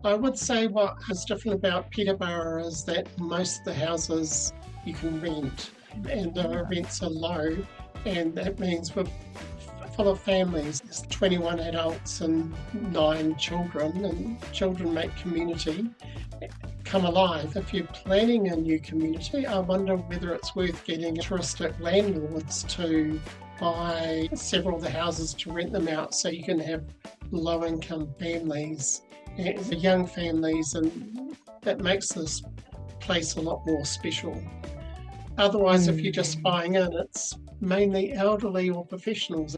I would say what is different about Peterborough is that most of the houses you can rent and the rents are low, and that means we're full of families. There's 21 adults and 9 children, and children make community come alive. If you're planning a new community, I wonder whether it's worth getting touristic landlords to buy several of the houses to rent them out so you can have low income families, the young families, and that makes this place a lot more special. Otherwise, if you're just buying in, it's mainly elderly or professionals.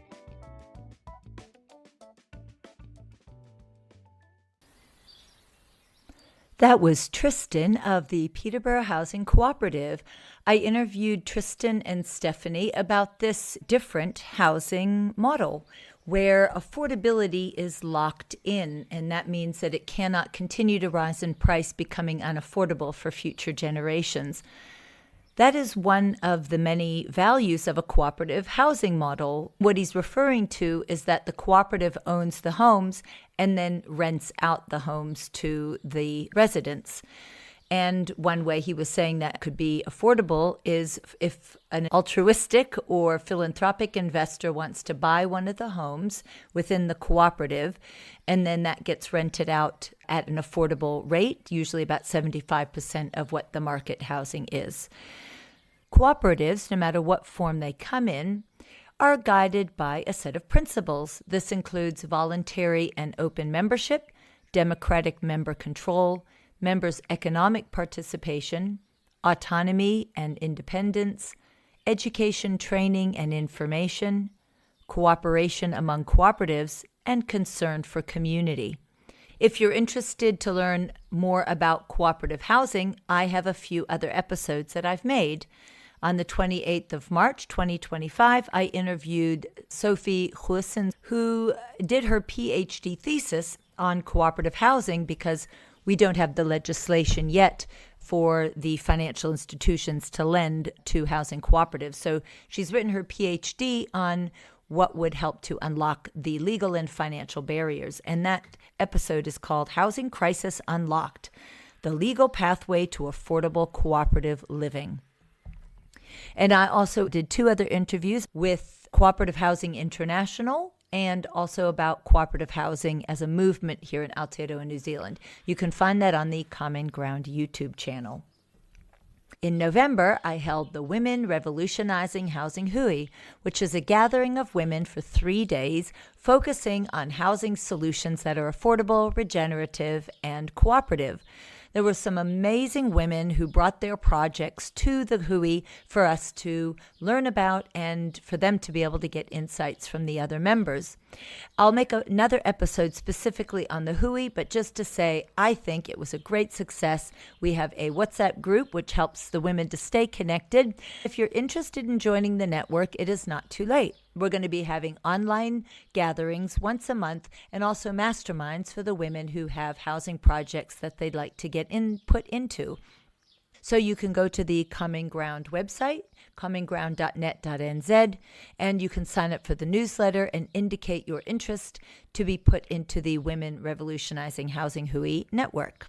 That was Trystan of the Peterborough Housing Cooperative. I interviewed Trystan and Stephanie about this different housing model where affordability is locked in, and that means that it cannot continue to rise in price, becoming unaffordable for future generations. That is one of the many values of a cooperative housing model. What he's referring to is that the cooperative owns the homes and then rents out the homes to the residents. And one way he was saying that could be affordable is if an altruistic or philanthropic investor wants to buy one of the homes within the cooperative, and then that gets rented out at an affordable rate, usually about 75% of what the market housing is. Cooperatives, no matter what form they come in, are guided by a set of principles. This includes voluntary and open membership, democratic member control, members' economic participation, autonomy and independence, education, training, and information, cooperation among cooperatives, and concern for community. If you're interested to learn more about cooperative housing, I have a few other episodes that I've made. On the 28th of March, 2025, I interviewed Sophie Goossens, who did her PhD thesis on cooperative housing because we don't have the legislation yet for the financial institutions to lend to housing cooperatives. So she's written her PhD on what would help to unlock the legal and financial barriers. And that episode is called Housing Crisis Unlocked, the Legal Pathway to Affordable Cooperative Living. And I also did 2 other interviews with Cooperative Housing International and also about cooperative housing as a movement here in Aotearoa, New Zealand. You can find that on the Common Ground YouTube channel. In November, I held the Women Revolutionizing Housing Hui, which is a gathering of women for 3 days focusing on housing solutions that are affordable, regenerative, and cooperative. There were some amazing women who brought their projects to the Hui for us to learn about and for them to be able to get insights from the other members. I'll make another episode specifically on the Hui, but just to say, I think it was a great success. We have a WhatsApp group which helps the women to stay connected. If you're interested in joining the network, it is not too late. We're going to be having online gatherings once a month and also masterminds for the women who have housing projects that they'd like to get input into. So you can go to the Common Ground website, commonground.net.nz, and you can sign up for the newsletter and indicate your interest to be put into the Women Revolutionizing Housing Hui network.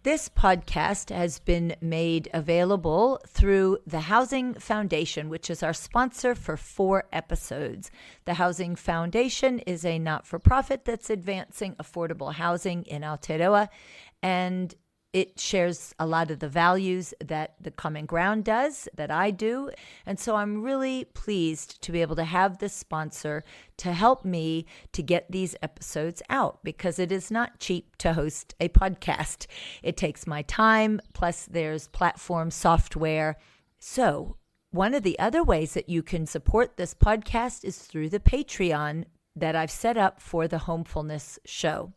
This podcast has been made available through the Housing Foundation, which is our sponsor for 4 episodes. The Housing Foundation is a not-for-profit that's advancing affordable housing in Aotearoa, and it shares a lot of the values that the Common Ground does, that I do. And so I'm really pleased to be able to have this sponsor to help me to get these episodes out, because it is not cheap to host a podcast. It takes my time, plus there's platform software. So one of the other ways that you can support this podcast is through the Patreon that I've set up for the Homefulness Show.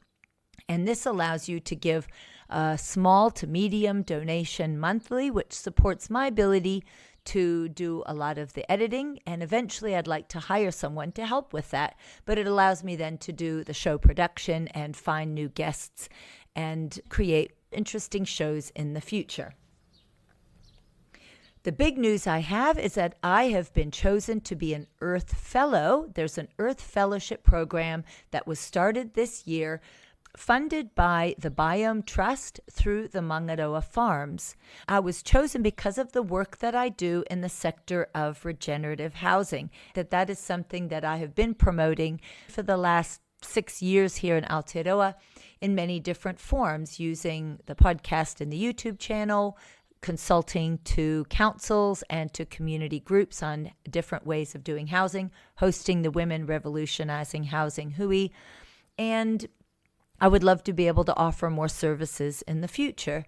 And this allows you to give a small to medium donation monthly, which supports my ability to do a lot of the editing. And eventually I'd like to hire someone to help with that. But it allows me then to do the show production and find new guests and create interesting shows in the future. The big news I have is that I have been chosen to be an Earth Fellow. There's an Earth Fellowship program that was started this year funded by the Biome Trust through the Mangaroa Farms. I was chosen because of the work that I do in the sector of regenerative housing. That is something that I have been promoting for the last 6 years here in Aotearoa in many different forms, using the podcast and the YouTube channel, consulting to councils and to community groups on different ways of doing housing, hosting the Women Revolutionizing Housing Hui, and I would love to be able to offer more services in the future.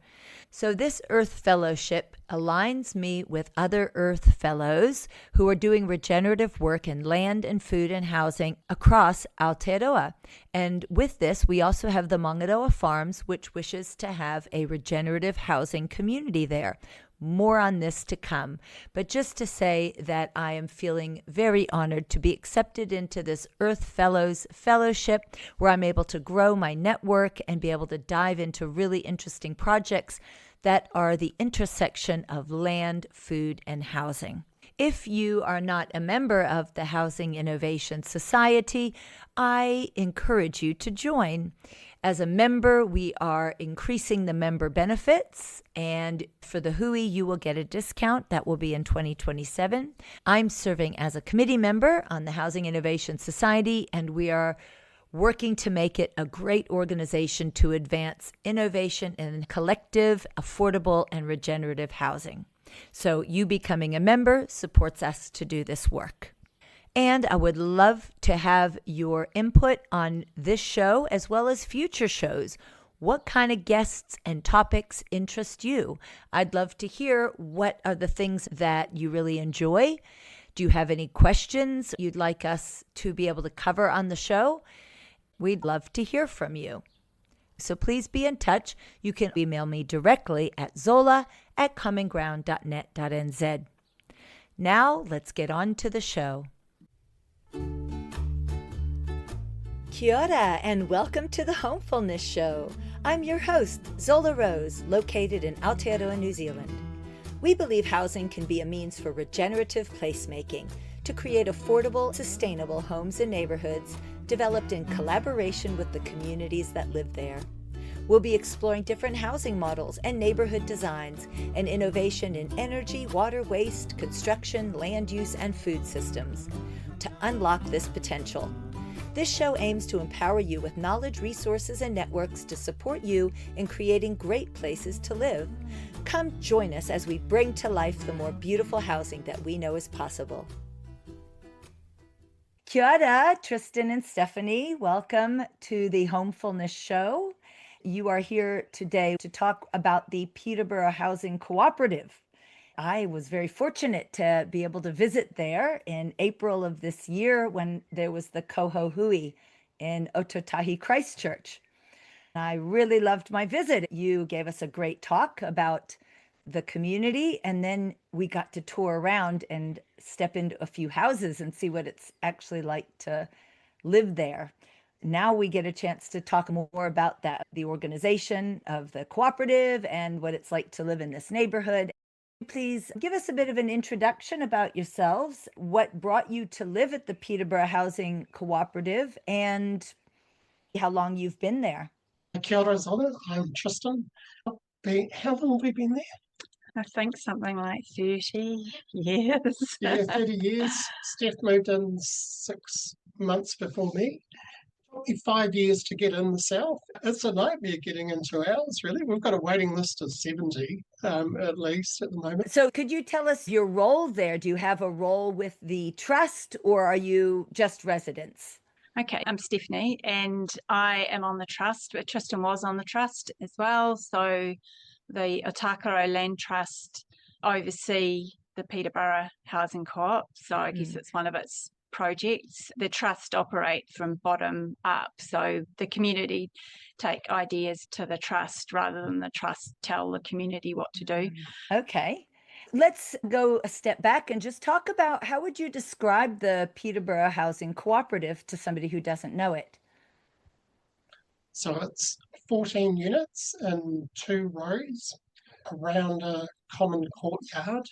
So this Earth Fellowship aligns me with other Earth Fellows who are doing regenerative work in land and food and housing across Aotearoa. And with this, we also have the Mangaroa Farms, which wishes to have a regenerative housing community there. More on this to come, but just to say that I am feeling very honored to be accepted into this Earth Fellows Fellowship, where I'm able to grow my network and be able to dive into really interesting projects that are the intersection of land, food, and housing. If you are not a member of the Housing Innovation Society, I encourage you to join. As a member, we are increasing the member benefits, and for the Hui, you will get a discount. That will be in 2027. I'm serving as a committee member on the Housing Innovation Society, and we are working to make it a great organization to advance innovation in collective, affordable, and regenerative housing. So you becoming a member supports us to do this work. And I would love to have your input on this show as well as future shows. What kind of guests and topics interest you? I'd love to hear what are the things that you really enjoy. Do you have any questions you'd like us to be able to cover on the show? We'd love to hear from you. So please be in touch. You can email me directly at zola@commonground.net.nz. Now let's get on to the show. Kia ora and welcome to the Homefulness Show. I'm your host, Zola Rose, located in Aotearoa, New Zealand. We believe housing can be a means for regenerative placemaking to create affordable, sustainable homes and neighborhoods developed in collaboration with the communities that live there. We'll be exploring different housing models and neighborhood designs and innovation in energy, water, waste, construction, land use, and food systems to unlock this potential. This show aims to empower you with knowledge, resources, and networks to support you in creating great places to live. Come join us as we bring to life the more beautiful housing that we know is possible. Kia ora, Trystan and Stephanie. Welcome to the Homefulness Show. You are here today to talk about the Peterborough Housing Cooperative. I was very fortunate to be able to visit there in April of this year when there was the Koho Hui in Ototahi Christchurch. I really loved my visit. You gave us a great talk about the community, and then we got to tour around and step into a few houses and see what it's actually like to live there. Now we get a chance to talk more about that, the organization of the cooperative and what it's like to live in this neighborhood. Please give us a bit of an introduction about yourselves, what brought you to live at the Peterborough Housing Cooperative, and how long you've been there. Kia ora, Zola. I'm Trystan. How long have we been there? I think something like 30 years. Yeah, 30 years. Steph moved in 6 months before me. It took me 5 years to get in the south. It's a nightmare getting into ours, really. We've got a waiting list of 70 at least at the moment. So could you tell us your role there? Do you have a role with the trust, or are you just residents? Okay, I'm Stephanie and I am on the trust, but Trystan was on the trust as well. So the Aotearoa Land Trust oversee the Peterborough Housing Co-op. So I guess it's one of its projects. The trust operate from bottom up. So the community take ideas to the trust rather than the trust tell the community what to do. Okay. Let's go a step back and just talk about how would you describe the Peterborough Housing Cooperative to somebody who doesn't know it? So it's 14 units in 2 rows around a common courtyard,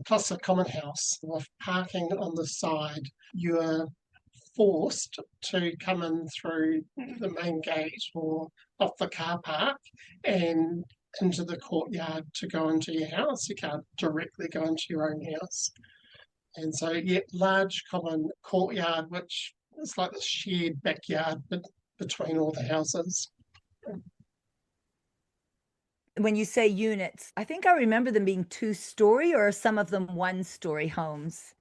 plus a common house with parking on the side. You're forced to come in through the main gate or off the car park and into the courtyard to go into your house. You can't directly go into your own house. And so, yeah, large common courtyard, which is like the shared backyard between all the houses. When you say units, I think I remember them being 2-story, or are some of them 1-story homes?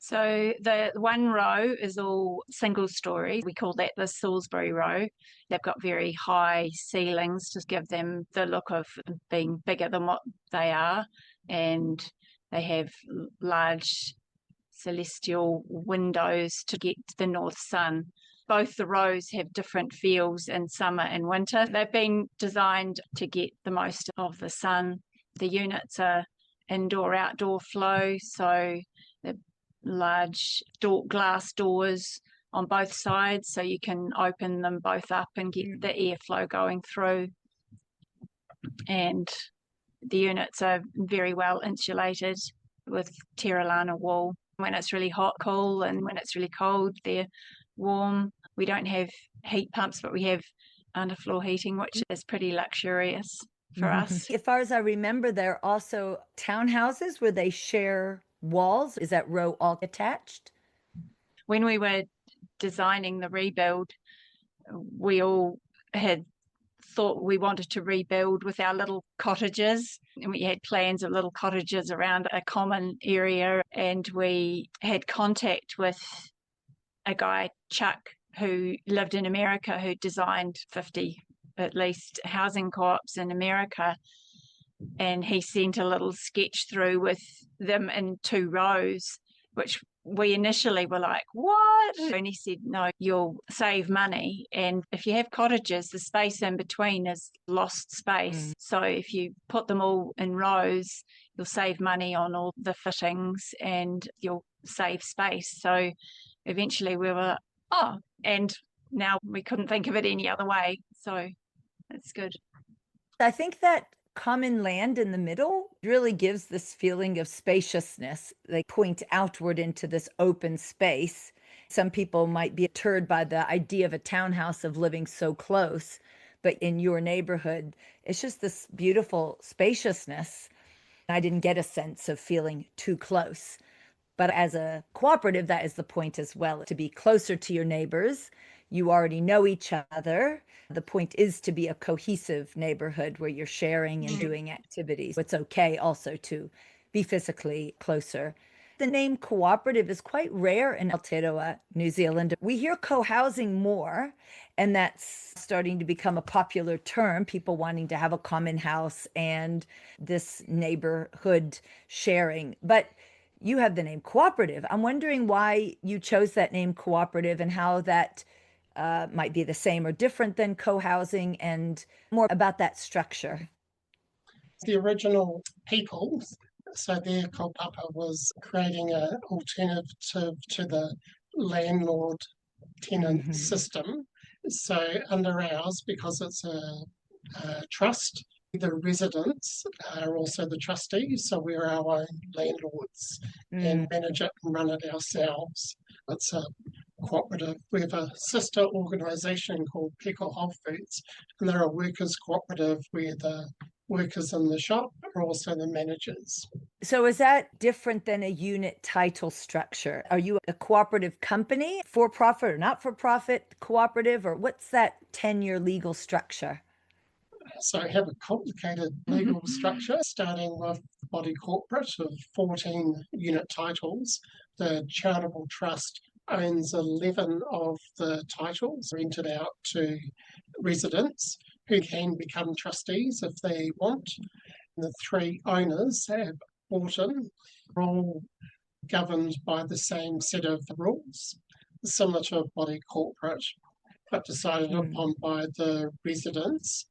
So the one row is all single story. We call that the Salisbury row. They've got very high ceilings to give them the look of being bigger than what they are. And they have large celestial windows to get the north sun. Both the rows have different feels in summer and winter. They've been designed to get the most of the sun. The units are indoor-outdoor flow, so they're large glass doors on both sides, so you can open them both up and get the airflow going through. And the units are very well insulated with Terralana wool. When it's really hot, cool, and when it's really cold, they're warm. We don't have heat pumps, but we have underfloor heating, which is pretty luxurious for us. As far as I remember, there are also townhouses where they share walls. Is that row all attached? When we were designing the rebuild, we all had thought we wanted to rebuild with our little cottages, and we had plans of little cottages around a common area, and we had contact with a guy, Chuck, who lived in America, who designed 50 at least housing co-ops in America, and he sent a little sketch through with them in 2 rows, which we initially were like, what? And he said, no, you'll save money. And if you have cottages, the space in between is lost space. So if you put them all in rows, you'll save money on all the fittings and you'll save space. So eventually we were, oh, and now we couldn't think of it any other way. So it's good. I think that common land in the middle really gives this feeling of spaciousness. They point outward into this open space. Some people might be deterred by the idea of a townhouse of living so close, but in your neighborhood, it's just this beautiful spaciousness. I didn't get a sense of feeling too close. But as a cooperative, that is the point as well, to be closer to your neighbors. You already know each other. The point is to be a cohesive neighborhood where you're sharing and doing activities. It's okay also to be physically closer. The name cooperative is quite rare in Aotearoa, New Zealand. We hear co-housing more, and that's starting to become a popular term, people wanting to have a common house and this neighborhood sharing. But you have the name cooperative. I'm wondering why you chose that name cooperative and how that might be the same or different than co-housing, and more about that structure. The original people, so their kaupapa was creating an alternative to the landlord-tenant system. So under ours, because it's a trust, the residents are also the trustees, so we're our own landlords and manage it and run it ourselves. It's a cooperative. We have a sister organisation called Peko Whole Foods, and they're a workers' cooperative where the workers in the shop are also the managers. So is that different than a unit title structure? Are you a cooperative company, for-profit or not-for-profit cooperative, or what's that tenure legal structure? So I have a complicated legal structure, starting with the body corporate of 14 unit titles. The charitable trust owns 11 of the titles, rented out to residents who can become trustees if they want. And the 3 owners have bought in, all governed by the same set of rules, similar to a body corporate, but decided upon by the residents.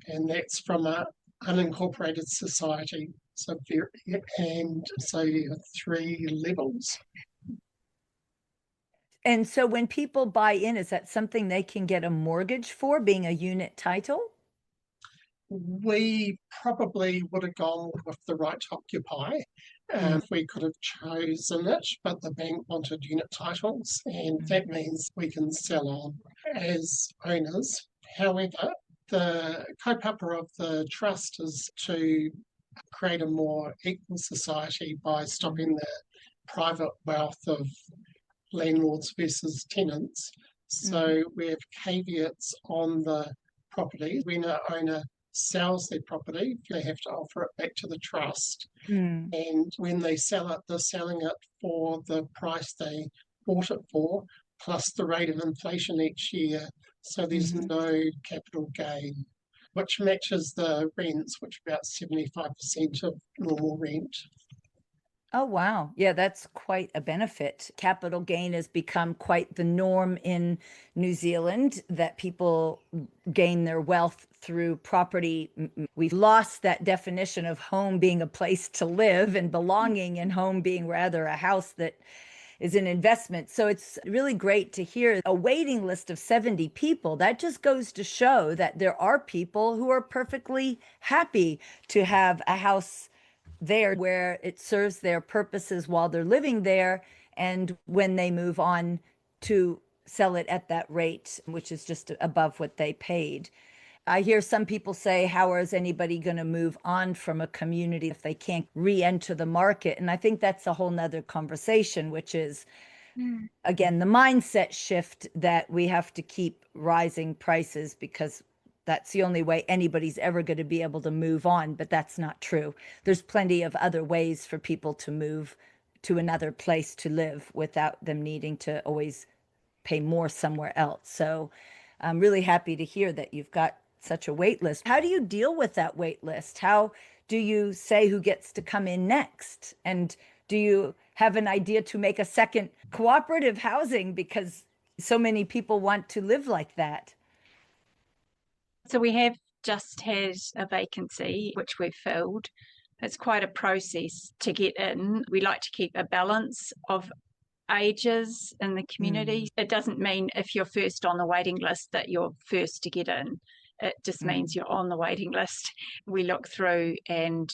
And that's from an unincorporated society. So you have 3 levels. And so when people buy in, is that something they can get a mortgage for, being a unit title? We probably would have gone with the right to occupy if we could have chosen it, but the bank wanted unit titles, and that means we can sell on as owners. However, the kaupapa of the trust is to create a more equal society by stopping the private wealth of landlords versus tenants. So we have caveats on the property. When an owner sells their property, they have to offer it back to the trust. And when they sell it, they're selling it for the price they bought it for, plus the rate of inflation each year. So there's no capital gain, which matches the rents, which are about 75% of normal rent. Oh, wow. Yeah, that's quite a benefit. Capital gain has become quite the norm in New Zealand, that people gain their wealth through property. We've lost that definition of home being a place to live and belonging, and home being rather a house that is an investment. So it's really great to hear a waiting list of 70 people. That just goes to show that there are people who are perfectly happy to have a house there where it serves their purposes while they're living there, and when they move on to sell it at that rate, which is just above what they paid. I hear some people say, how is anybody going to move on from a community if they can't re-enter the market? And I think that's a whole nother conversation, which is, again, the mindset shift that we have to keep rising prices because that's the only way anybody's ever going to be able to move on. But that's not true. There's plenty of other ways for people to move to another place to live without them needing to always pay more somewhere else. So I'm really happy to hear that you've got such a wait list. How do you deal with that wait list? How do you say who gets to come in next? And do you have an idea to make a second cooperative housing because so many people want to live like that? So we have just had a vacancy, which we've filled. It's quite a process to get in. We like to keep a balance of ages in the community. It doesn't mean if you're first on the waiting list that you're first to get in. It just means you're on the waiting list. We look through and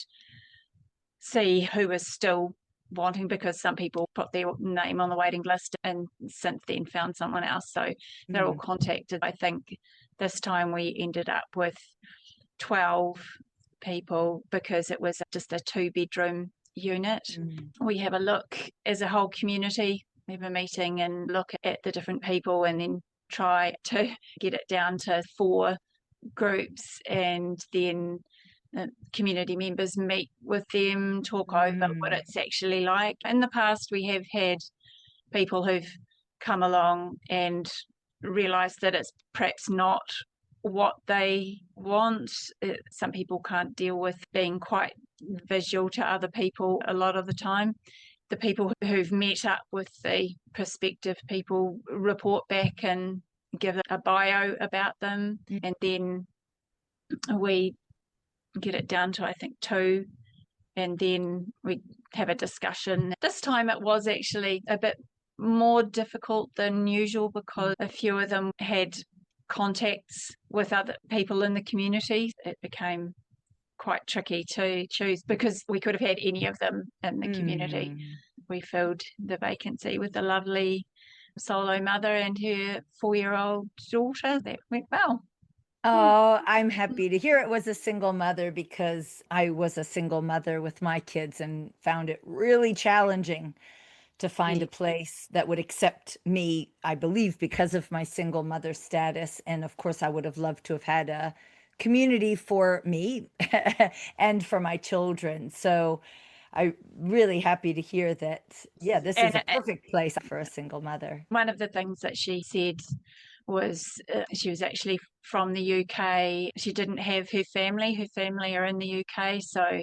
see who is still wanting, because some people put their name on the waiting list and since then found someone else. So they're all contacted. I think this time we ended up with 12 people because it was just a 2-bedroom unit. We have a look as a whole community. We have a meeting and look at the different people and then try to get it down to 4 groups, and then community members meet with them, talk over what it's actually like. In the past, we have had people who've come along and realised that it's perhaps not what they want. Some people can't deal with being quite visual to other people a lot of the time. The people who've met up with the prospective people report back and give a bio about them, and then we get it down to, I think, 2, and then we have a discussion. This time it was actually a bit more difficult than usual because a few of them had contacts with other people in the community. It became quite tricky to choose because we could have had any of them in the community. We filled the vacancy with a lovely solo mother and her 4-year-old daughter. That went well. Oh, I'm happy to hear it was a single mother, because I was a single mother with my kids and found it really challenging to find a place that would accept me, I believe, because of my single mother status. And of course, I would have loved to have had a community for me and for my children. So I'm really happy to hear that, yeah, this is a perfect place for a single mother. One of the things that she said was she was actually from the UK. She didn't have her family. Her family are in the UK. So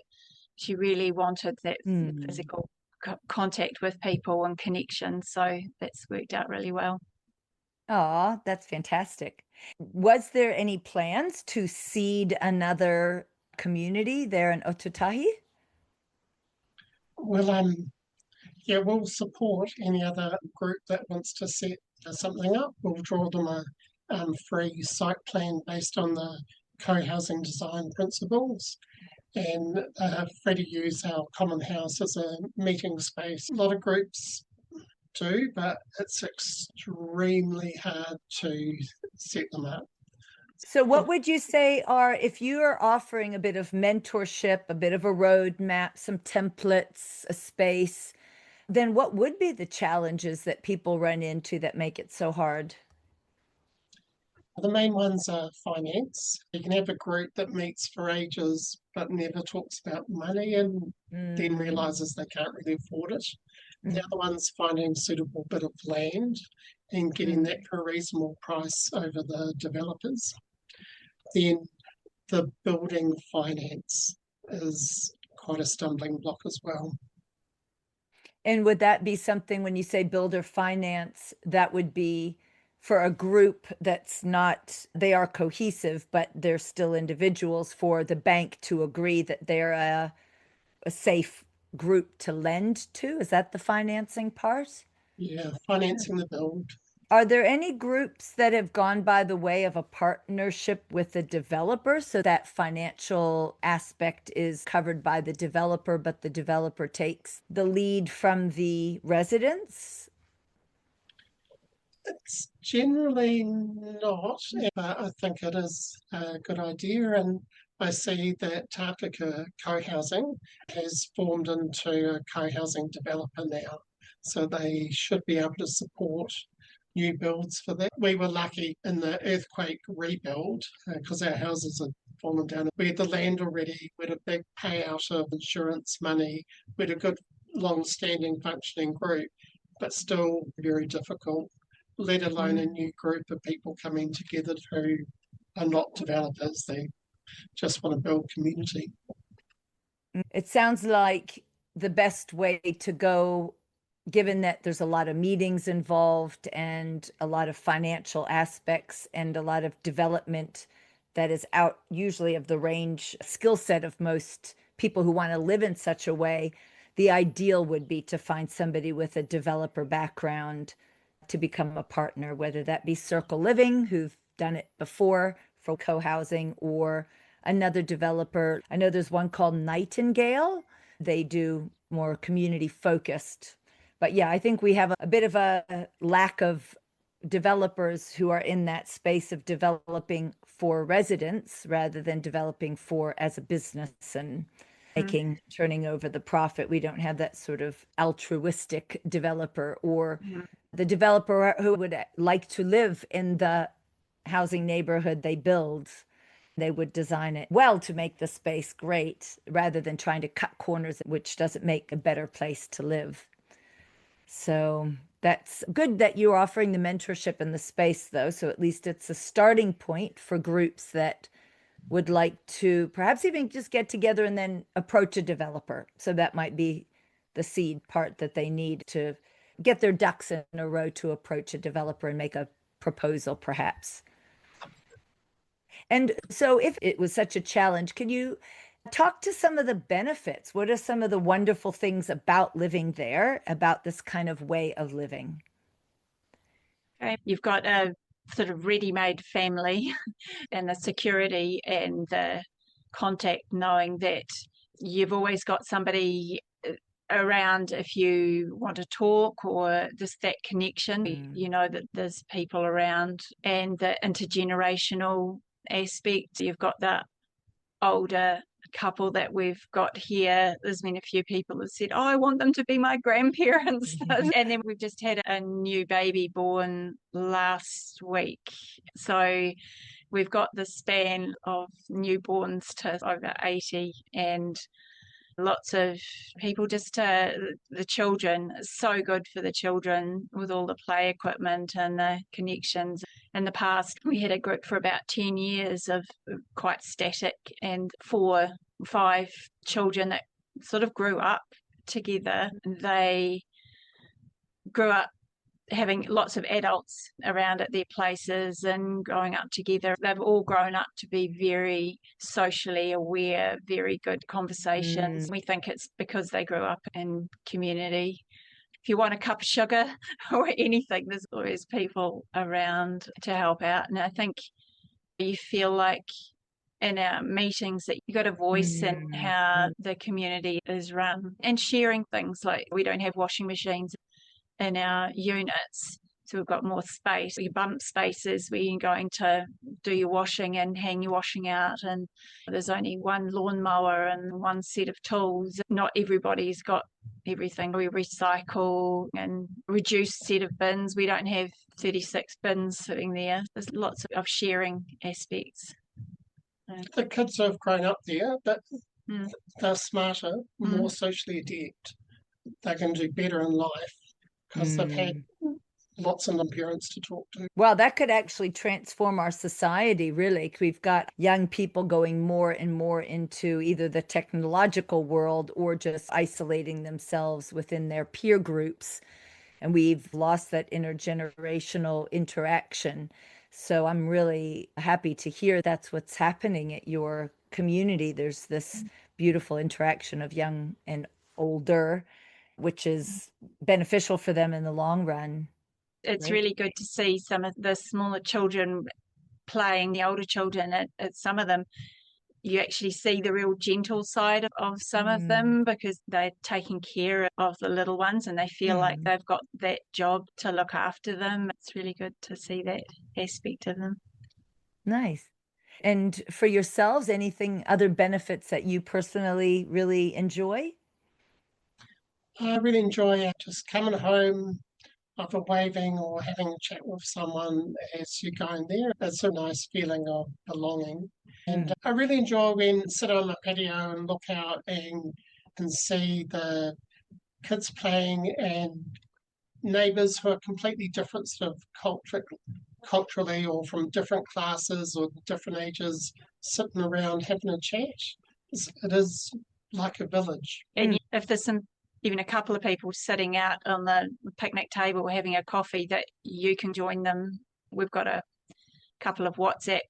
she really wanted that physical contact with people and connection. So that's worked out really well. Oh, that's fantastic. Was there any plans to seed another community there in Ōtautahi? Well, yeah, we'll support any other group that wants to set something up. We'll draw them a free site plan based on the co-housing design principles, and free to use our common house as a meeting space. A lot of groups do, but it's extremely hard to set them up. So, what would you say are, if you are offering a bit of mentorship, a bit of a roadmap, some templates, a space, then what would be the challenges that people run into that make it so hard? The main ones are finance. You can have a group that meets for ages but never talks about money and then realises they can't really afford it. The other one's finding a suitable bit of land and getting that for a reasonable price over the developers. Then the building finance is quite a stumbling block as well. And would that be something, when you say builder finance, that would be for a group that's not, they are cohesive, but they're still individuals, for the bank to agree that they're a safe group to lend to? Is that the financing part? Yeah, financing the build. Are there any groups that have gone by the way of a partnership with the developer, so that financial aspect is covered by the developer, but the developer takes the lead from the residents? It's generally not, but I think it is a good idea. And I see that Tākaka Co-housing has formed into a co-housing developer now. So they should be able to support new builds for that. We were lucky in the earthquake rebuild because our houses had fallen down. We had the land already, we had a big payout of insurance money, we had a good long-standing functioning group, but still very difficult, let alone a new group of people coming together who are not developers. They just want to build community. It sounds like the best way to go, given that there's a lot of meetings involved and a lot of financial aspects and a lot of development that is out usually of the range skill set of most people who want to live in such a way, the ideal would be to find somebody with a developer background to become a partner, whether that be Circle Living, who've done it before for co-housing, or another developer. I know there's one called Nightingale. They do more community focused. But yeah, I think we have a bit of a lack of developers who are in that space of developing for residents rather than developing for as a business and turning over the profit. We don't have that sort of altruistic developer, or the developer who would like to live in the housing neighborhood they build. They would design it well to make the space great rather than trying to cut corners, which doesn't make a better place to live. So that's good that you're offering the mentorship in the space, though. So at least it's a starting point for groups that would like to perhaps even just get together and then approach a developer. So that might be the seed part that they need to get their ducks in a row to approach a developer and make a proposal, perhaps. And so if it was such a challenge, can you talk to some of the benefits? What are some of the wonderful things about living there, about this kind of way of living? Okay. You've got a sort of ready-made family and the security and the contact, knowing that you've always got somebody around if you want to talk, or just that connection. You know that there's people around, and the intergenerational aspect. You've got the older couple that we've got here. There's been a few people have said, oh, I want them to be my grandparents. And then we've just had a new baby born last week. So we've got the span of newborns to over 80, and lots of people, just the children. It's so good for the children with all the play equipment and the connections. In the past, we had a group for about 10 years of quite static, and 4, 5 children that sort of grew up together. They grew up having lots of adults around at their places and growing up together. They've all grown up to be very socially aware, very good conversations. We think it's because they grew up in community. If you want a cup of sugar or anything, there's always people around to help out. And I think you feel like in our meetings that you got a voice in how the community is run, and sharing things like we don't have washing machines in our units. So we've got more space, your bump spaces where you're going to do your washing and hang your washing out. And there's only one lawnmower and one set of tools. Not everybody's got everything. We recycle and reduce set of bins. We don't have 36 bins sitting there. There's lots of sharing aspects. The kids have grown up there, but they're smarter, more socially adept. They can do better in life because they've had lots of parents to talk to. Well, that could actually transform our society, really. We've got young people going more and more into either the technological world or just isolating themselves within their peer groups. And we've lost that intergenerational interaction. So I'm really happy to hear that's what's happening at your community. There's this beautiful interaction of young and older, which is beneficial for them in the long run. It's really good to see some of the smaller children playing the older children. At some of them, you actually see the real gentle side of some of them because they're taking care of the little ones and they feel like they've got that job to look after them. It's really good to see that aspect of them. Nice. And for yourselves, anything, other benefits that you personally really enjoy? I really enjoy just coming home, either waving or having a chat with someone as you're going there. It's a nice feeling of belonging. And I really enjoy when I sit on my patio and look out and see the kids playing and neighbours who are completely different sort of culturally or from different classes or different ages sitting around having a chat. It is like a village. And if there's even a couple of people sitting out on the picnic table having a coffee, that you can join them. We've got a couple of WhatsApp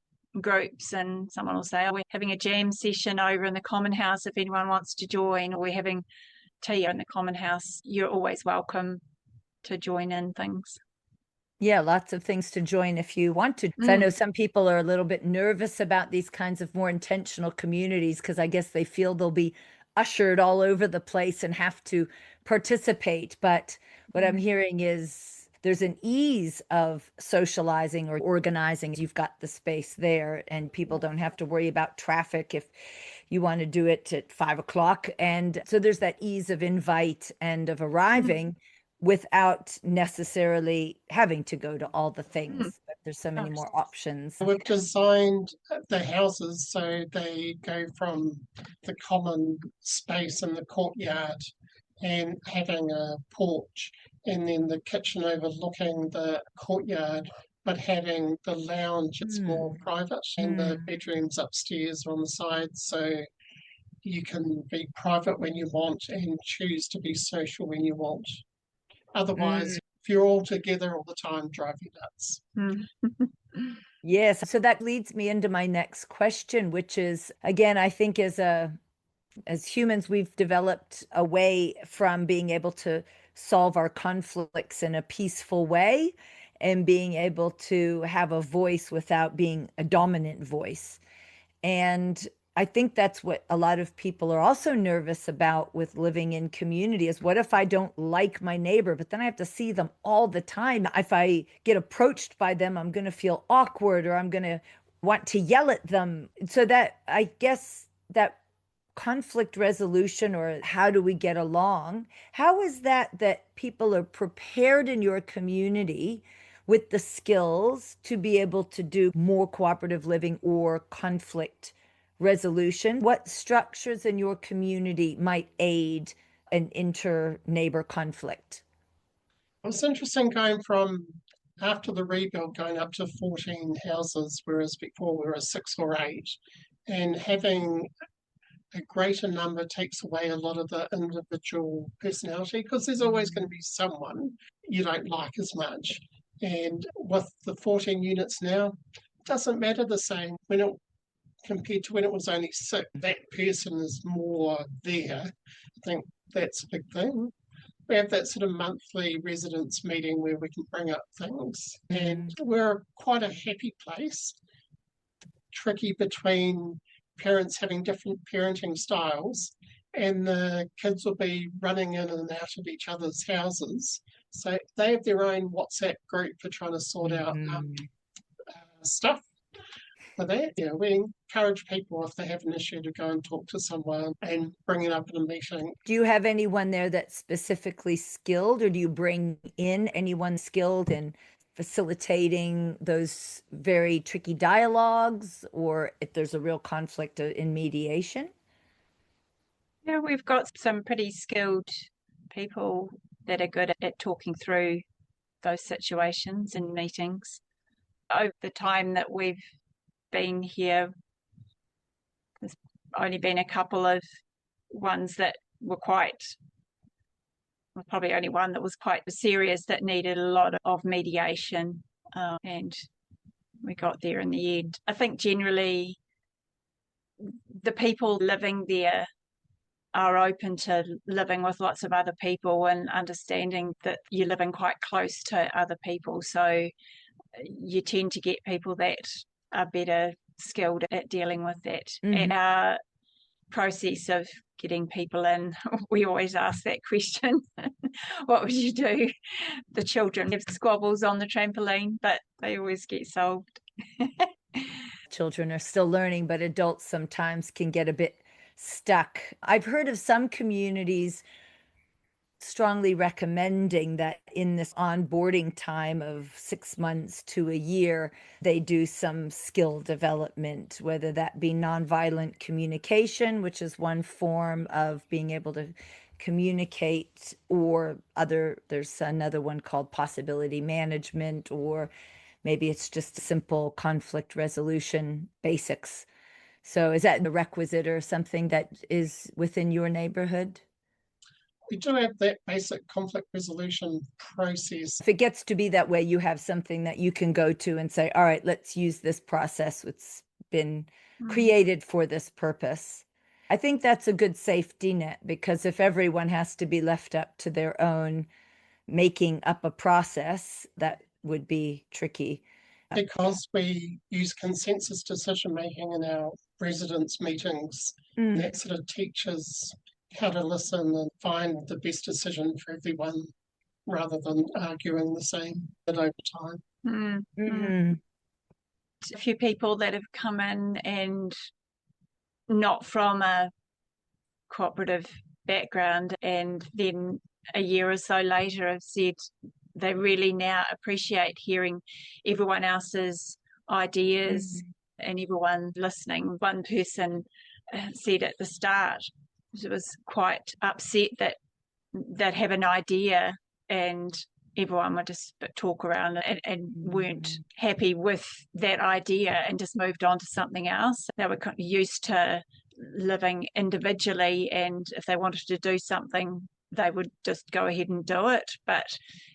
groups and someone will say, we're having a jam session over in the common house if anyone wants to join, or we're having tea in the common house. You're always welcome to join in things. Yeah, lots of things to join if you want to. So I know some people are a little bit nervous about these kinds of more intentional communities because I guess they feel they'll be ushered all over the place and have to participate. But what I'm hearing is there's an ease of socializing or organizing. You've got the space there and people don't have to worry about traffic if you want to do it at 5 o'clock. And so there's that ease of invite and of arriving without necessarily having to go to all the things. But there's so many more options. We've designed the houses so they go from the common space in the courtyard and having a porch and then the kitchen overlooking the courtyard, but having the lounge, it's more private, and the bedrooms upstairs or on the side, so you can be private when you want and choose to be social when you want. Otherwise, if you're all together all the time, drive you nuts. Yes. So that leads me into my next question, which is, again, I think as humans, we've developed a way from being able to solve our conflicts in a peaceful way and being able to have a voice without being a dominant voice. And I think that's what a lot of people are also nervous about with living in community is what if I don't like my neighbor, but then I have to see them all the time. If I get approached by them, I'm going to feel awkward or I'm going to want to yell at them. So that, I guess, that conflict resolution or how do we get along, how is that people are prepared in your community with the skills to be able to do more cooperative living or conflict resolution? What structures in your community might aid an inter-neighbor conflict? It was interesting going from after the rebuild going up to 14 houses, whereas before we were 6 or 8, and having a greater number takes away a lot of the individual personality because there's always going to be someone you don't like as much. And with the 14 units now, it doesn't matter the same. Compared to when it was only 6, that person is more there. I think that's a big thing. We have that sort of monthly residents meeting where we can bring up things. And we're quite a happy place. tricky between parents having different parenting styles, and the kids will be running in and out of each other's houses. So they have their own WhatsApp group for trying to sort out stuff for that. Yeah, we encourage people if they have an issue to go and talk to someone and bring it up in a meeting. Do you have anyone there that's specifically skilled, or do you bring in anyone skilled in facilitating those very tricky dialogues, or if there's a real conflict in mediation? Yeah, we've got some pretty skilled people that are good at talking through those situations in meetings. Over the time that we've been here, there's only been a couple of ones that were probably only one that was quite serious that needed a lot of mediation, and we got there in the end. I think generally the people living there are open to living with lots of other people and understanding that you're living quite close to other people. So you tend to get people that are better skilled at dealing with that. And our process of getting people in, we always ask that question. What would you do? The children have squabbles on the trampoline, but they always get solved. Children are still learning, but adults sometimes can get a bit stuck. I've heard of some communities strongly recommending that in this onboarding time of 6 months to a year, they do some skill development, whether that be nonviolent communication, which is one form of being able to communicate, or there's another one called possibility management, or maybe it's just simple conflict resolution basics. So is that a requisite or something that is within your neighborhood? We do have that basic conflict resolution process. If it gets to be that way, you have something that you can go to and say, all right, let's use this process. It's been created for this purpose. I think that's a good safety net, because if everyone has to be left up to their own making up a process, that would be tricky. Because we use consensus decision making in our residents' meetings, that sort of teaches how to listen and find the best decision for everyone rather than arguing the same over time. A few people that have come in and not from a cooperative background, and then a year or so later have said they really now appreciate hearing everyone else's ideas and everyone listening. One person said at the start, it was quite upset that they'd have an idea and everyone would just talk around and weren't happy with that idea and just moved on to something else. They were used to living individually, and if they wanted to do something, they would just go ahead and do it. But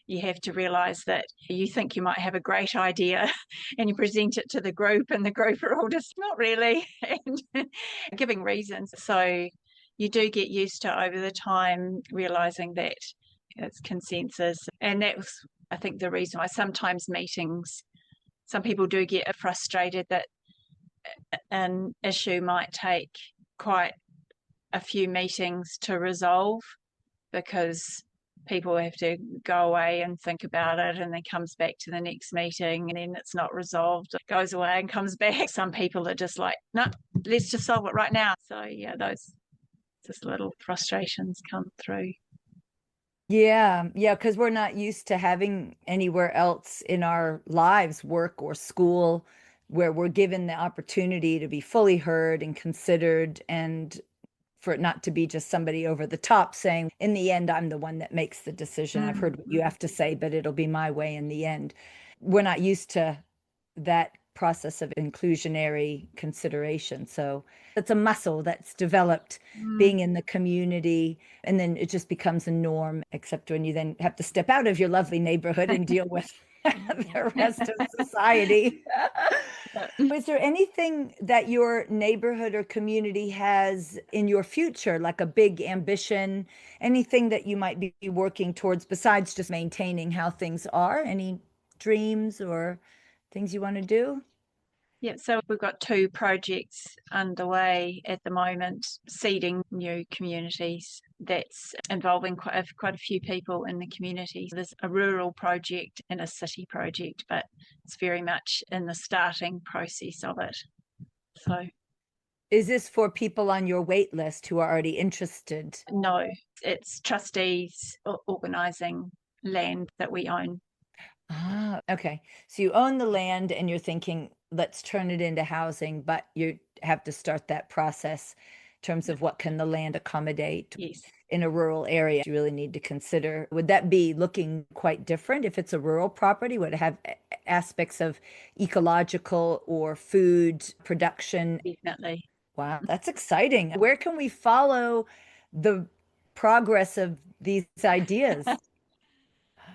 you have to realise that you think you might have a great idea and you present it to the group, and the group are all just not really, and giving reasons. So you do get used to, over the time, realising that it's consensus. And that was, I think, the reason why sometimes meetings, some people do get frustrated that an issue might take quite a few meetings to resolve, because people have to go away and think about it, and then comes back to the next meeting, and then it's not resolved. It goes away and comes back. Some people are just like, no, let's just solve it right now. So yeah, those just little frustrations come through. Yeah, because we're not used to having anywhere else in our lives, work or school, where we're given the opportunity to be fully heard and considered, and for it not to be just somebody over the top saying, in the end, I'm the one that makes the decision. I've heard what you have to say, but it'll be my way in the end. We're not used to that process of inclusionary consideration. So it's a muscle that's developed being in the community, and then it just becomes a norm, except when you then have to step out of your lovely neighborhood and deal with the rest of society. Is there anything that your neighborhood or community has in your future, like a big ambition, anything that you might be working towards besides just maintaining how things are? Any dreams or things you want to do? Yeah, so we've got 2 projects underway at the moment, seeding new communities that's involving quite a few people in the community. There's a rural project and a city project, but it's very much in the starting process of it. So, Is this for people on your wait list who are already interested? no, it's trustees organising land that we own. Ah, okay. So you own the land and you're thinking, let's turn it into housing, but you have to start that process in terms of what can the land accommodate Yes. in a rural area. You really need to consider, would that be looking quite different if it's a rural property? Would it have aspects of ecological or food production? Definitely. Wow, that's exciting. Where can we follow the progress of these ideas?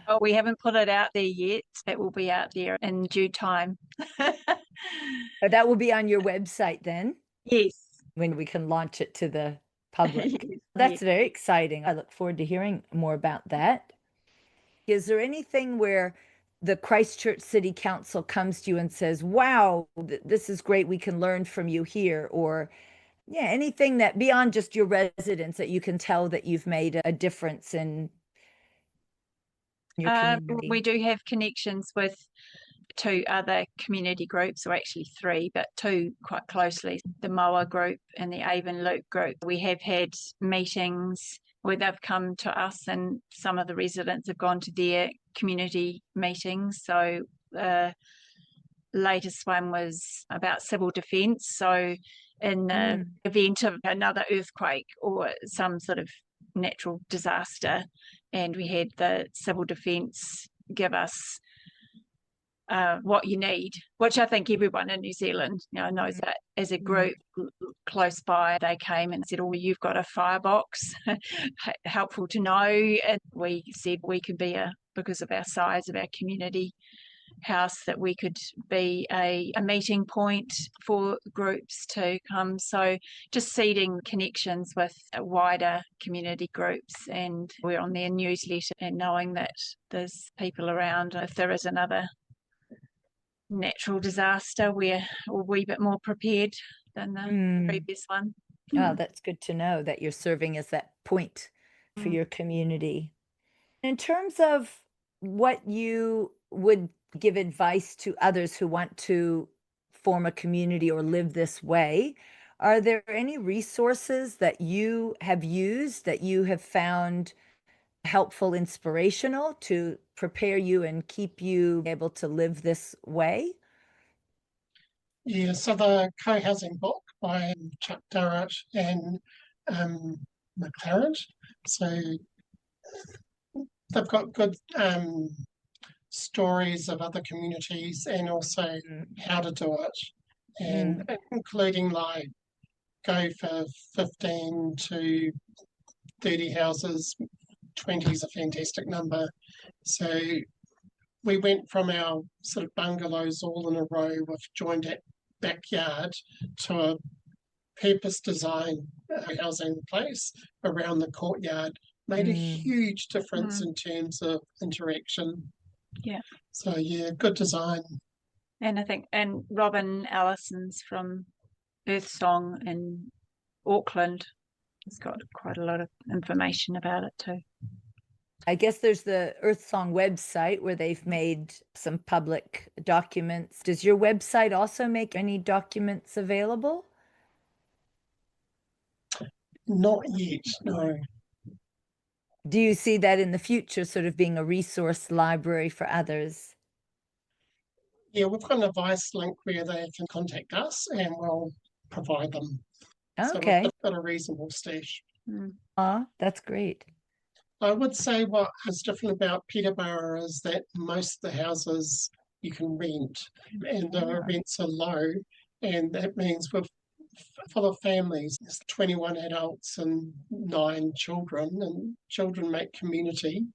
Well, we haven't put it out there yet. It will be out there in due time. That will be on your website then, Yes. when we can launch it to the public. Yes. That's very exciting. I look forward to hearing more about that. Is there anything where the Christchurch City Council comes to you and says, wow, this is great, we can learn from you here? Or, yeah, anything that beyond just your residents that you can tell that you've made a difference in your community? We do have connections with 2 other community groups, or actually 3, but 2 quite closely, the Moa group and the Avon Loop group. We have had meetings where they've come to us and some of the residents have gone to their community meetings. So the latest one was about civil defence. So in the event of another earthquake or some sort of natural disaster, and we had the civil defence give us what you need, which I think everyone in New Zealand knows that. As a group close by, they came and said, oh, you've got a firebox, helpful to know. And we said we could be because of our size of our community house, that we could be a meeting point for groups to come. So just seeding connections with wider community groups, and we're on their newsletter, and knowing that there's people around if there is another natural disaster, we're a wee bit more prepared than the previous one. Oh, that's good to know that you're serving as that point for your community. In terms of what you would give advice to others who want to form a community or live this way, are there any resources that you have used that you have found helpful, inspirational to prepare you and keep you able to live this way? Yeah, so the co-housing book by Chuck Durrett and McLaren. So they've got good stories of other communities and also how to do it, and including like go for 15 to 30 houses. 20 is a fantastic number. So we went from our sort of bungalows all in a row with joined backyard to a purpose design housing place around the courtyard. Made a huge difference in terms of interaction. Yeah. So yeah, good design. And I think, and Robin Allison's from Earth Song in Auckland has got quite a lot of information about it too. I guess there's the Earth Song website where they've made some public documents. Does your website also make any documents available? Not yet, no. Do you see that in the future, sort of being a resource library for others? Yeah, we've got an advice link where they can contact us and we'll provide them. Okay. So we've got a reasonable stash. That's great. I would say what is different about Peterborough is that most of the houses you can rent, and the rents are low, and that means we're full of families. There's 21 adults and 9 children, and children make community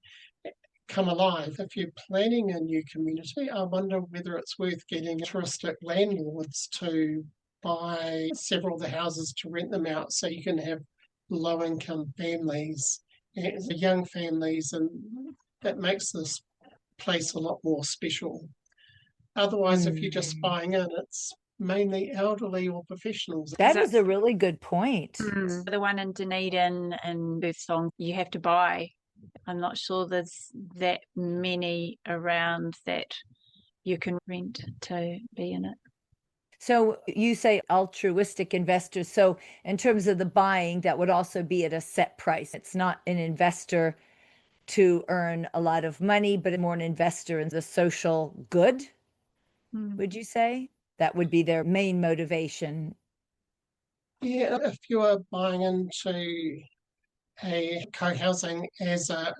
come alive. If you're planning a new community, I wonder whether it's worth getting touristic landlords to buy several of the houses to rent them out so you can have low-income families and young families, and that makes this place a lot more special. Otherwise, if you're just buying in, it's mainly elderly or professionals. That is a really good point. The one in Dunedin and Birdsong, you have to buy. I'm not sure there's that many around that you can rent to be in it. So you say altruistic investors. So in terms of the buying, that would also be at a set price. It's not an investor to earn a lot of money, but more an investor in the social good, would you say? That would be their main motivation. Yeah, if you are buying into a co-housing as a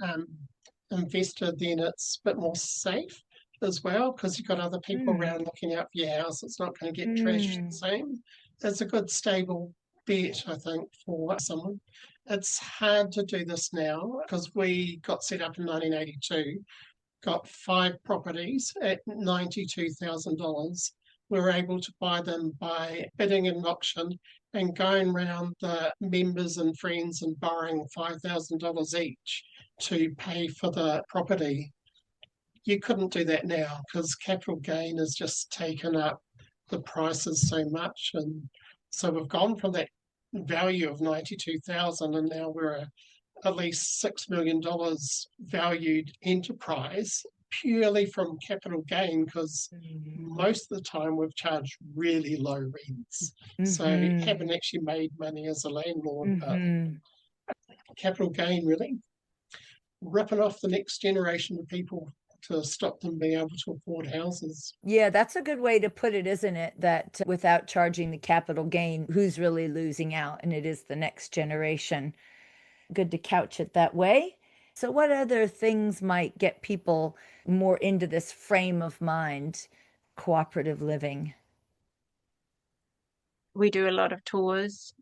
investor, then it's a bit more safe as well, because you've got other people around looking out for your house. It's not going to get trashed the same. It's a good stable bet, I think, for someone. It's hard to do this now because we got set up in 1982, got 5 properties at $92,000. We were able to buy them by bidding in auction and going around the members and friends and borrowing $5,000 each to pay for the property. You couldn't do that now because capital gain has just taken up the prices so much. And so we've gone from that value of 92,000 and now we're at least $6 million valued enterprise purely from capital gain, because most of the time we've charged really low rents. So haven't actually made money as a landlord, but capital gain really. Ripping off the next generation of people to stop them being able to afford houses. Yeah, that's a good way to put it, isn't it? That without charging the capital gain, who's really losing out? And it is the next generation. Good to couch it that way. So what other things might get people more into this frame of mind, cooperative living? We do a lot of tours,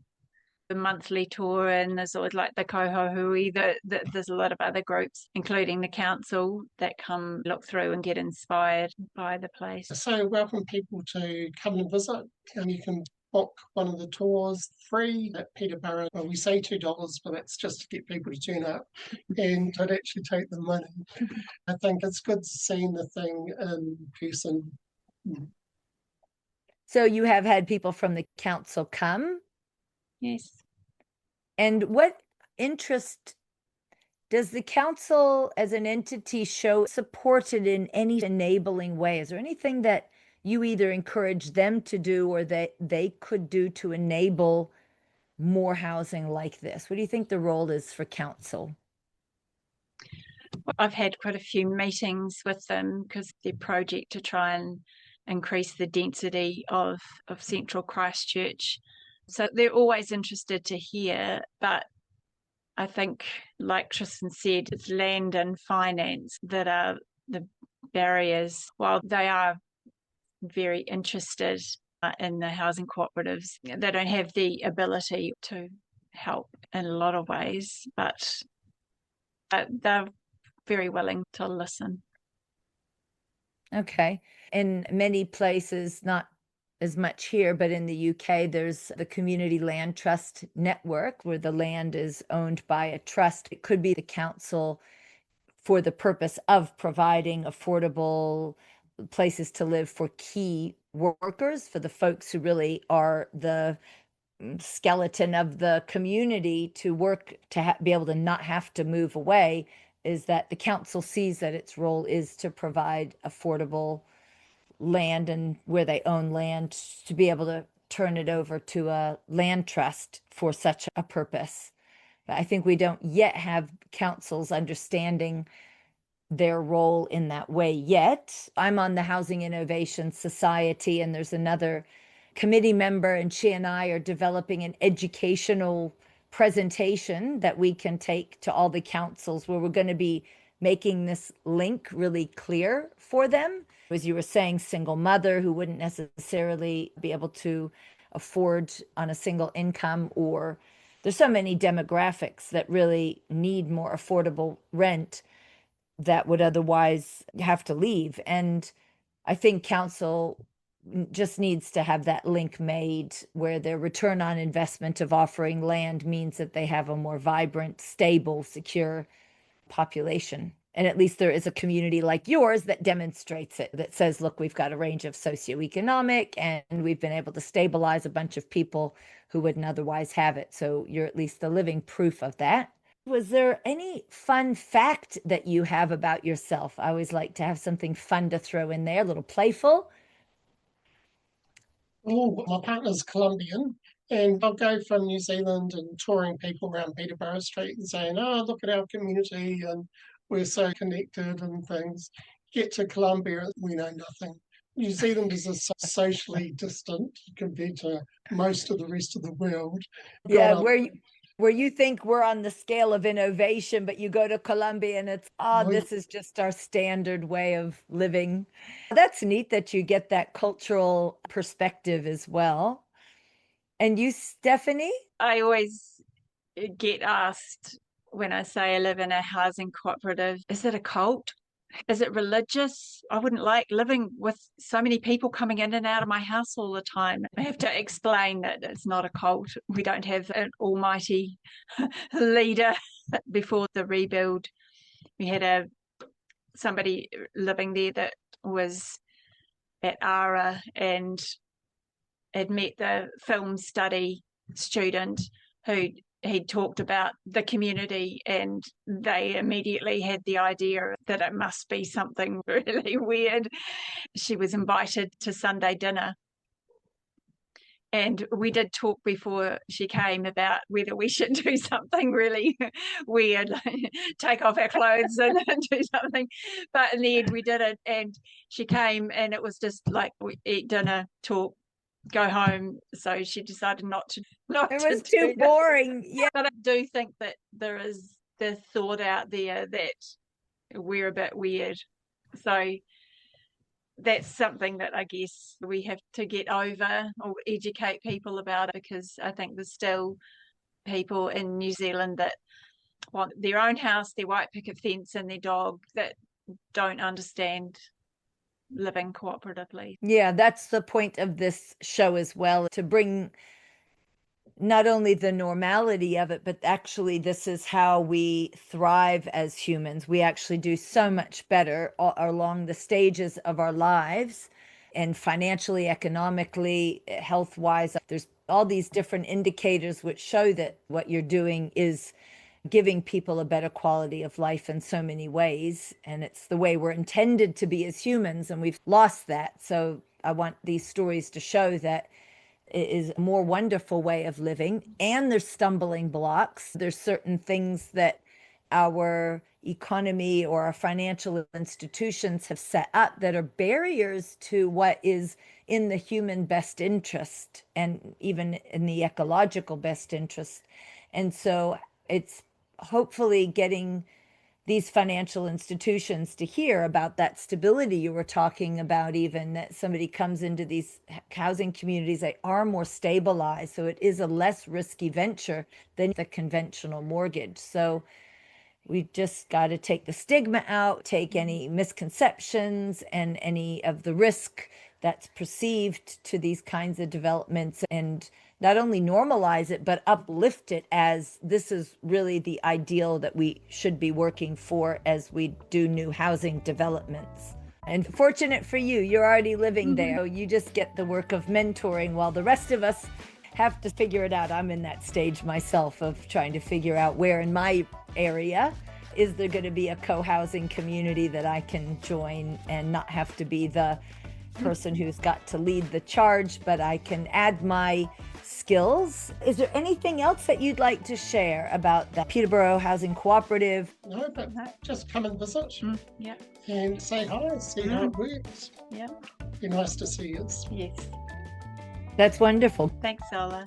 the monthly tour, and there's always like the Kohohui. There's a lot of other groups, including the council, that come look through and get inspired by the place. So welcome people to come and visit, and you can book one of the tours free at Peterborough. Well, we say $2, but that's just to get people to turn up and don't actually take the money. I think it's good seeing the thing in person. So you have had people from the council come? Yes. And what interest does the council as an entity show supported in any enabling way? Is there anything that you either encourage them to do or that they could do to enable more housing like this? What do you think the role is for council? I've had quite a few meetings with them because their project to try and increase the density of central Christchurch. So they're always interested to hear, but I think, like Trystan said, it's land and finance that are the barriers. While they are very interested in the housing cooperatives, they don't have the ability to help in a lot of ways, but they're very willing to listen. Okay. In many places, not as much here, but in the UK, there's the Community Land Trust Network where the land is owned by a trust. It could be the council for the purpose of providing affordable places to live for key workers, for the folks who really are the skeleton of the community to work, to be able to not have to move away, is that the council sees that its role is to provide affordable land, and where they own land, to be able to turn it over to a land trust for such a purpose. But I think we don't yet have councils understanding their role in that way yet. I'm on the Housing Innovation Society, and there's another committee member, and she and I are developing an educational presentation that we can take to all the councils, where we're going to be making this link really clear for them. As you were saying, single mother who wouldn't necessarily be able to afford on a single income, or there's so many demographics that really need more affordable rent that would otherwise have to leave. And I think council just needs to have that link made where their return on investment of offering land means that they have a more vibrant, stable, secure population. And at least there is a community like yours that demonstrates it, that says, look, we've got a range of socioeconomic and we've been able to stabilize a bunch of people who wouldn't otherwise have it. So you're at least the living proof of that. Was there any fun fact that you have about yourself? I always like to have something fun to throw in there, a little playful. Oh, my partner's Colombian, and I'll go from New Zealand and touring people around Peterborough Street and saying, "Oh, look at our community, and we're so connected and things." Get to Colombia, we know nothing. New Zealanders are so socially distant compared to most of the rest of the world. Yeah, Got where you think we're on the scale of innovation, but you go to Colombia and it's, a this is just our standard way of living. That's neat that you get that cultural perspective as well. And you, Stephanie? I always get asked when I say I live in a housing cooperative, is it a cult? Is it religious? I wouldn't like living with so many people coming in and out of my house all the time. I have to explain that it's not a cult. We don't have an almighty leader. Before the rebuild, we had somebody living there that was at ARA and had met the film study student who he talked about the community, and they immediately had the idea that it must be something really weird. She was invited to Sunday dinner, and we did talk before she came about whether we should do something really weird, like take off our clothes and do something. But in the end, we did it, and she came, and it was just like we eat dinner, talk, go home. So she decided not to. It was too boring. Yeah. But I do think that there is the thought out there that we're a bit weird. So that's something that I guess we have to get over or educate people about, because I think there's still people in New Zealand that want their own house, their white picket fence, and their dog, that don't understand living cooperatively. Yeah, that's the point of this show as well, to bring not only the normality of it, but actually this is how we thrive as humans. We actually do so much better along the stages of our lives, and financially, economically, health-wise. There's all these different indicators which show that what you're doing is giving people a better quality of life in so many ways. And it's the way we're intended to be as humans, and we've lost that. So I want these stories to show that it is a more wonderful way of living, and there's stumbling blocks. There's certain things that our economy or our financial institutions have set up that are barriers to what is in the human best interest, and even in the ecological best interest. And so it's hopefully getting these financial institutions to hear about that stability you were talking about, even that somebody comes into these housing communities, they are more stabilized. So it is a less risky venture than the conventional mortgage. So we just got to take the stigma out, take any misconceptions and any of the risk that's perceived to these kinds of developments, and not only normalize it, but uplift it as this is really the ideal that we should be working for as we do new housing developments. And fortunate for you, you're already living there. So you just get the work of mentoring while the rest of us have to figure it out. I'm in that stage myself of trying to figure out where in my area is there going to be a co-housing community that I can join and not have to be the person who's got to lead the charge, but I can add my skills. Is there anything else that you'd like to share about the Peterborough Housing Cooperative? No, but just come and visit Yeah. and say hi, see how it works. Yeah. Be nice to see you. Yes. That's wonderful. Thanks, Zola.